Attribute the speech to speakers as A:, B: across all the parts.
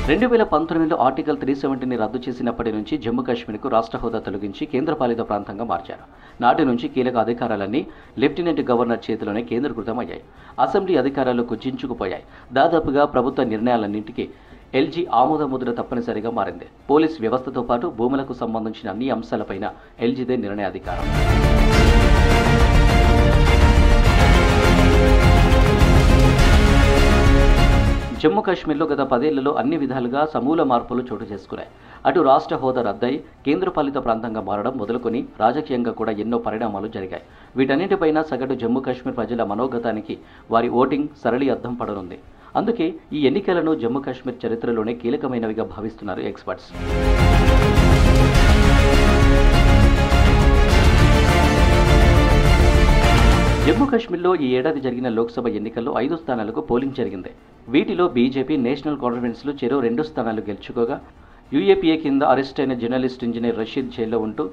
A: 2019లో article 370ని రద్దు చేసినప్పటి నుంచి జమ్మూ కాశ్మీర్కు రాష్ట్ర హోదా తొలగించి కేంద్రపాలిత ప్రాంతంగా మార్చారు. నాటి నుంచి కీలక అధికారాలన్నీ లెఫ్టినెంట్ గవర్నర్ చేతిలోనే కేంద్రీకృతమయ్యాయి. అసెంబ్లీ అధికారాలు కుచించుకుపోయాయి. దాదాపుగా ప్రభుత్వ నిర్ణయాలన్నింటికీ ఎల్జీ ఆమోద ముద్ర తప్పనిసరిగా మారింది. పోలీస్ వ్యవస్థతో పాటు భూములకు సంబంధించిన అన్ని అంశాలపైన ఎల్జీదే నిర్ణయాధికారం. జమ్మూ కాశ్మీర్లో గత 10 ఏళ్లలో అన్ని విధాలుగా సమూల మార్పులు చోటు చేసుకున్నాయి. అటు రాష్ట్ర హోదా రద్దయి కేంద్రపాలిత ప్రాంతంగా మారడం మొదలుకొని రాజకీయంగా కూడా ఎన్నో పరిణామాలు జరిగాయి. వీటన్నిటిపైన సగటు జమ్మూ కాశ్మీర్ ప్రజల మనోగతానికి వారి ఓటింగ్ సరళి అద్దం పడనుంది. అందుకే ఈ ఎన్నికలను జమ్మూ కాశ్మీర్ చరిత్రలోనే కీలకమైనవిగా భావిస్తున్నారు ఎక్స్పర్ట్స్. జమ్మూ కాశ్మీర్లో ఈ ఏడాది జరిగిన లోక్సభ ఎన్నికల్లో 5 స్థానాలకు పోలింగ్ జరిగింది. వీటిలో బీజేపీ, నేషనల్ కాన్ఫరెన్స్లు చెరో 2 స్థానాలు గెలుచుకోగా యూఏపీఏ కింద అరెస్ట్ అయిన జర్నలిస్ట్ ఇంజనీర్ రషీద్ జైల్లో ఉంటూ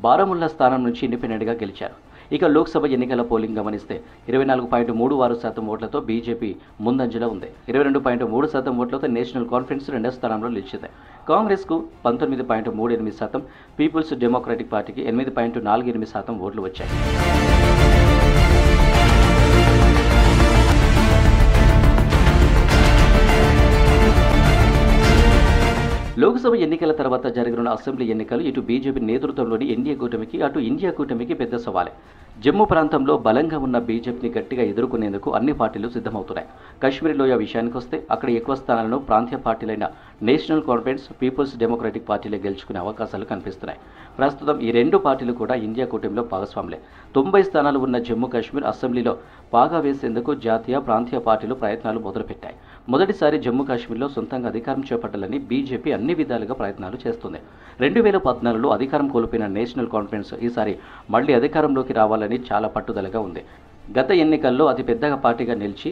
A: బారాముల్లా స్థానం నుంచి ఇండిపెండెంట్గా గెలిచారు. ఇక లోక్సభ ఎన్నికల పోలింగ్ గమనిస్తే 24.36% ఓట్లతో బీజేపీ ముందంజలో ఉంది. 22.3% ఓట్లతో నేషనల్ కాన్ఫరెన్స్ 2వ స్థానంలో నిలిచింది. కాంగ్రెస్కు 19.38%, పీపుల్స్ డెమోక్రటిక్ పార్టీకి 8.48% ఓట్లు వచ్చాయి. లోక్సభ ఎన్నికల తర్వాత జరగనున్న అసెంబ్లీ ఎన్నికలు ఇటు బీజేపీ నేతృత్వంలోని ఎన్డీఏ కూటమికి, అటు ఇండియా కూటమికి పెద్ద సవాలే. జమ్మూ ప్రాంతంలో బలంగా ఉన్న బీజేపీని గట్టిగా ఎదుర్కొనేందుకు అన్ని పార్టీలు సిద్ధమవుతున్నాయి. కశ్మీర్ లోయ విషయానికొస్తే అక్కడ ఎక్కువ స్థానాలను ప్రాంతీయ పార్టీలైన నేషనల్ కాన్ఫరెన్స్, పీపుల్స్ డెమోక్రటిక్ పార్టీలే గెలుచుకునే అవకాశాలు కనిపిస్తున్నాయి. ప్రస్తుతం ఈ 2 పార్టీలు కూడా ఇండియా కూటమిలో భాగస్వాములే. 90 స్థానాలు ఉన్న జమ్మూ కాశ్మీర్ అసెంబ్లీలో పాగా వేసేందుకు జాతీయ, ప్రాంతీయ పార్టీలు ప్రయత్నాలు మొదలుపెట్టాయి. మొదటిసారి జమ్మూ కాశ్మీర్లో సొంతంగా అధికారం చేపట్టాలని బీజేపీ అన్ని విధాలుగా ప్రయత్నాలు చేస్తుంది. 2014లో అధికారం కోల్పోయిన నేషనల్ కాన్ఫరెన్స్ ఈసారి మళ్లీ అధికారంలోకి రావాలని చాలా పట్టుదలగా ఉంది. గత ఎన్నికల్లో అతిపెద్దగా పార్టీగా నిలిచి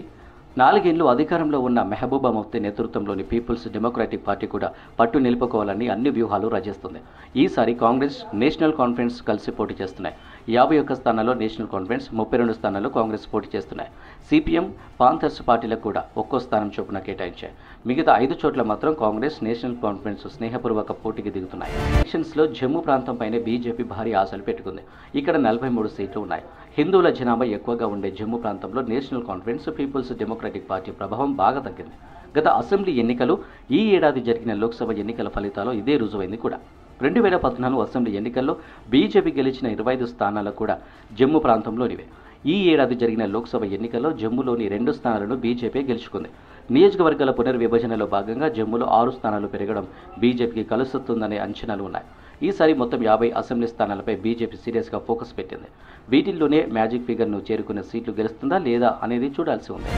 A: 4 ఏళ్లు అధికారంలో ఉన్న మెహబూబా ముఫ్తీ నేతృత్వంలోని పీపుల్స్ డెమోక్రటిక్ పార్టీ కూడా పట్టు నిలుపుకోవాలని అన్ని వ్యూహాలు రచిస్తుంది. ఈసారి కాంగ్రెస్, నేషనల్ కాన్ఫరెన్స్ కలిసి పోటీ చేస్తున్నాయి. 51 స్థానాల్లో నేషనల్ కాన్ఫరెన్స్, 32 స్థానాల్లో కాంగ్రెస్ పోటీ చేస్తున్నాయి. సిపిఎం, పాంథర్స్ పార్టీలకు కూడా ఒక్కో స్థానం చొప్పున కేటాయించాయి. మిగతా 5 చోట్ల మాత్రం కాంగ్రెస్, నేషనల్ కాన్ఫరెన్స్ స్నేహపూర్వక పోటీకి దిగుతున్నాయి. ఎలక్షన్స్లో జమ్మూ ప్రాంతంపైనే బీజేపీ భారీ ఆశలు పెట్టుకుంది. ఇక్కడ 43 సీట్లు ఉన్నాయి. హిందువుల జనాభా ఎక్కువగా ఉండే జమ్మూ ప్రాంతంలో National Conference, Peoples Democratic Party ప్రభావం బాగా తగ్గింది. గత అసెంబ్లీ ఎన్నికలు, ఈ ఏడాది జరిగిన లోక్సభ ఎన్నికల ఫలితాలు ఇదే రుజువైంది కూడా. 2014 అసెంబ్లీ ఎన్నికల్లో బీజేపీ గెలిచిన 25 స్థానాలు కూడా జమ్మూ ప్రాంతంలోనివే. ఈ ఏడాది జరిగిన లోక్సభ ఎన్నికల్లో జమ్మూలోని 2 స్థానాలను బీజేపీ గెలుచుకుంది. నియోజకవర్గాల పునర్విభజనలో భాగంగా జమ్మూలో 6 స్థానాలు పెరగడం బీజేపీకి కలుస్తుందనే అంచనాలు ఉన్నాయి. ఈసారి మొత్తం 50 అసెంబ్లీ స్థానాలపై బీజేపీ సీరియస్గా ఫోకస్ పెట్టింది. వీటిల్లోనే మ్యాజిక్ ఫిగర్ను చేరుకునే సీట్లు గెలుస్తుందా లేదా అనేది చూడాల్సి ఉంది.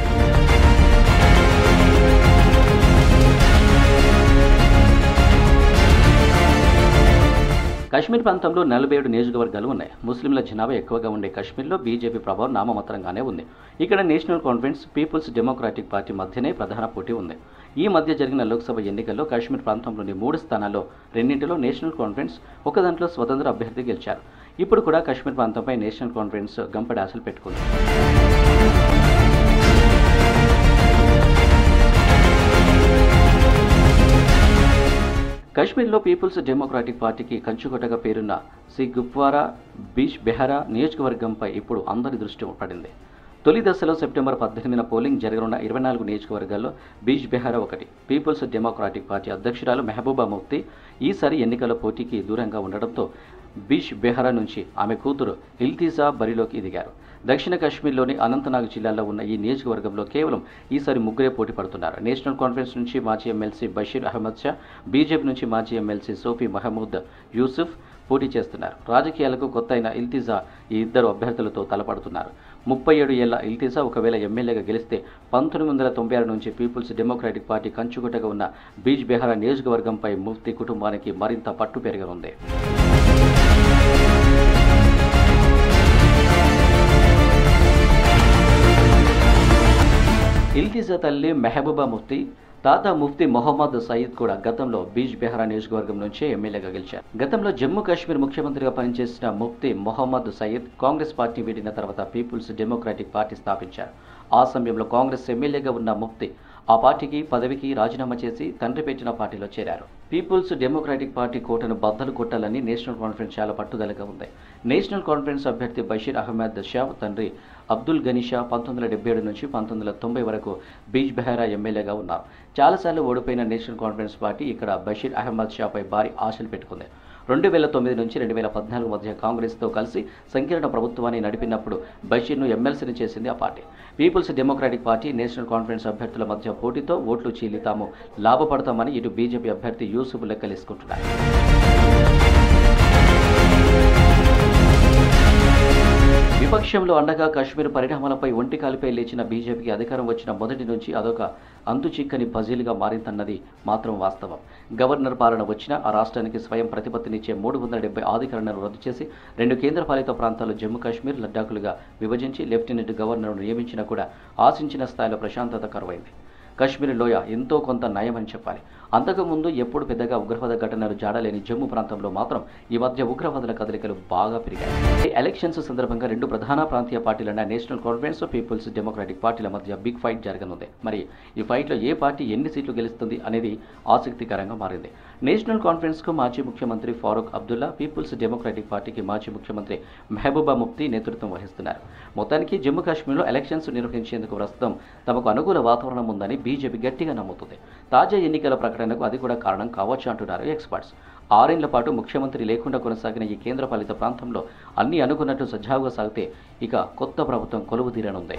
A: కశ్మీర్ ప్రాంతంలో 47 నియోజకవర్గాలు ఉన్నాయి. ముస్లింల జనాభా ఎక్కువగా ఉండే కశ్మీర్లో బీజేపీ ప్రభావం నామమాత్రంగానే ఉంది. ఇక్కడ National Conference, Peoples Democratic Party మధ్యనే ప్రధాన పోటీ ఉంది. ఈ మధ్య జరిగిన లోక్సభ ఎన్నికల్లో కశ్మీర్ ప్రాంతంలోని 3 స్థానాల్లో 2 నేషనల్ కాన్ఫరెన్స్, ఒక దాంట్లో స్వతంత్ర అభ్యర్థి గెలిచారు. ఇప్పుడు కూడా కశ్మీర్ ప్రాంతంపై నేషనల్ కాన్ఫరెన్స్ గంపెడి ఆశలు పెట్టుకుంది. కశ్మీర్లో పీపుల్స్ డెమోక్రటిక్ పార్టీకి కంచుకొట్టగా పేరున్న సి గుప్వారా, బీచ్ బెహరా నియోజకవర్గంపై ఇప్పుడు అందరి దృష్టి పడింది. తొలి దశలో సెప్టెంబర్ 18న పోలింగ్ జరగనున్న 24 నియోజకవర్గాల్లో బీచ్ బెహరా ఒకటి. పీపుల్స్ డెమోక్రటిక్ పార్టీ అధ్యక్షురాలు మెహబూబా ముఫ్తీ ఈసారి ఎన్నికల పోటీకి దూరంగా ఉండడంతో బీచ్ బెహరా నుంచి ఆమె కూతురు ఇల్తిజా బరిలోకి దిగారు. దక్షిణ కాశ్మీర్లోని అనంతనాగ్ జిల్లాలో ఉన్న ఈ నియోజకవర్గంలో కేవలం ఈసారి 3 పోటీ పడుతున్నారు. నేషనల్ కాన్ఫరెన్స్ నుంచి మాజీ ఎమ్మెల్సీ బషీర్ అహ్మద్ షా, బీజేపీ నుంచి మాజీ ఎమ్మెల్సీ సోఫీ మహమూద్ యూసుఫ్ పోటీ చేస్తున్నారు. రాజకీయాలకు కొత్త అయిన ఇల్తిజా ఈ 2 అభ్యర్థులతో తలపడుతున్నారు. 37 ఏళ్ల ఇల్తిజా ఒకవేళ ఎమ్మెల్యేగా గెలిస్తే 1996 నుంచి పీపుల్స్ డెమోక్రటిక్ పార్టీ కంచుకొట్టగా ఉన్న బీచ్ బెహరా నియోజకవర్గంపై ముఫ్తీ కుటుంబానికి మరింత పట్టు పెరగనుంది. ఇల్తిజా తల్లి మెహబూబా ముఫ్తీ, తాత ముఫ్తీ మొహమ్మద్ సయీద్ కూడా గతంలో బీచ్ బెహరా నియోజకవర్గం నుంచే ఎమ్మెల్యేగా గెలిచారు. గతంలో జమ్మూ కాశ్మీర్ ముఖ్యమంత్రిగా పనిచేసిన ముఫ్తీ మొహమ్మద్ సయీద్ కాంగ్రెస్ పార్టీ వీడిన తర్వాత పీపుల్స్ డెమోక్రటిక్ పార్టీ స్థాపించారు. ఆ సమయంలో కాంగ్రెస్ ఎమ్మెల్యేగా ఉన్న ముఫ్తీ ఆ పార్టీకి పదవికి రాజీనామా చేసి తండ్రి పెట్టిన పార్టీలో చేరారు. పీపుల్స్ డెమోక్రాటిక్ పార్టీ కోటను బద్దలు కొట్టాలని నేషనల్ కాన్ఫరెన్స్ చాలా పట్టుదలగా ఉంది. నేషనల్ కాన్ఫరెన్స్ అభ్యర్థి బషీర్ అహ్మద్ షా తండ్రి అబ్దుల్ గనీ షా 1977 నుంచి 1990 వరకు బీజ్ బెహరా ఎమ్మెల్యేగా ఉన్నారు. చాలాసార్లు ఓడిపోయిన నేషనల్ కాన్ఫరెన్స్ పార్టీ ఇక్కడ బషీర్ అహ్మద్ షాపై భారీ ఆశలు పెట్టుకుంది. 2009 నుంచి 2014 మధ్య కాంగ్రెస్తో కలిసి సంకీర్ణ ప్రభుత్వాన్ని నడిపినప్పుడు బషీర్ను ఎమ్మెల్సీని చేసింది ఆ పార్టీ. Peoples Democratic Party National Conference అభ్యర్థుల మధ్య పోటీతో ఓట్లు చీలి తాము లాభపడతామని ఇటు బీజేపీ అభ్యర్థి యూసుఫ్ లెక్కలేసుకుంటున్నారు. విపక్షంలో అండగా కాశ్మీర్ పరిణామాలపై ఒంటి కాలిపై లేచిన బీజేపీకి అధికారం వచ్చిన మొదటి నుంచి అదొక అంతుచిక్కని పజిల్గా మారిందన్నది మాత్రం వాస్తవం. గవర్నర్ పాలన వచ్చినా ఆ రాష్ట్రానికి స్వయం ప్రతిపత్తినిచ్చే 370 అధికారాలను రద్దు చేసి 2 కేంద్రపాలిత ప్రాంతాలు జమ్మూ కాశ్మీర్, లడ్డాఖ్లుగా విభజించి లెఫ్టినెంట్ గవర్నర్ను నియమించినా కూడా ఆశించిన స్థాయిలో ప్రశాంతత కరువైంది. కాశ్మీర్ లోయ ఎంతో కొంత నయమని చెప్పాలి. అంతకుముందు ఎప్పుడు పెద్దగా ఉగ్రవాద ఘటనలు జాడలేని జమ్మూ ప్రాంతంలో మాత్రం ఈ మధ్య ఉగ్రవాదుల కదలికలు బాగా పెరిగాయి. ఎలక్షన్స్ సందర్భంగా 2 ప్రధాన ప్రాంతీయ పార్టీలైన నేషనల్ కాన్ఫరెన్స్, పీపుల్స్ డెమోక్రాటిక్ పార్టీల మధ్య బిగ్ ఫైట్ జరగనుంది. మరి ఈ ఫైట్లో ఏ పార్టీ ఎన్ని సీట్లు గెలుస్తుంది అనేది ఆసక్తికరంగా మారింది. నేషనల్ కాన్ఫరెన్స్కు మాజీ ముఖ్యమంత్రి ఫారూక్ అబ్దుల్లా, పీపుల్స్ డెమోక్రాటిక్ పార్టీకి మాజీ ముఖ్యమంత్రి మెహబూబా ముఫ్తీ నేతృత్వం వహిస్తున్నారు. మొత్తానికి జమ్మూ కాశ్మీర్లో ఎలక్షన్స్ నిర్వహించేందుకు ప్రస్తుతం తమకు అనుకూల వాతావరణం ఉందని బీజేపీ గట్టిగా నమ్ముతుంది. తాజా ఎన్నికల ప్రకటనకు అది కూడా కారణం కావచ్చు అంటున్నారు ఎక్స్పర్ట్స్. 6 ఏళ్ల పాటు ముఖ్యమంత్రి లేకుండా కొనసాగిన ఈ కేంద్రపాలిత ప్రాంతంలో అన్నీ అనుకున్నట్టు సజావుగా సాగితే ఇక కొత్త ప్రభుత్వం కొలువుదీరనుంది.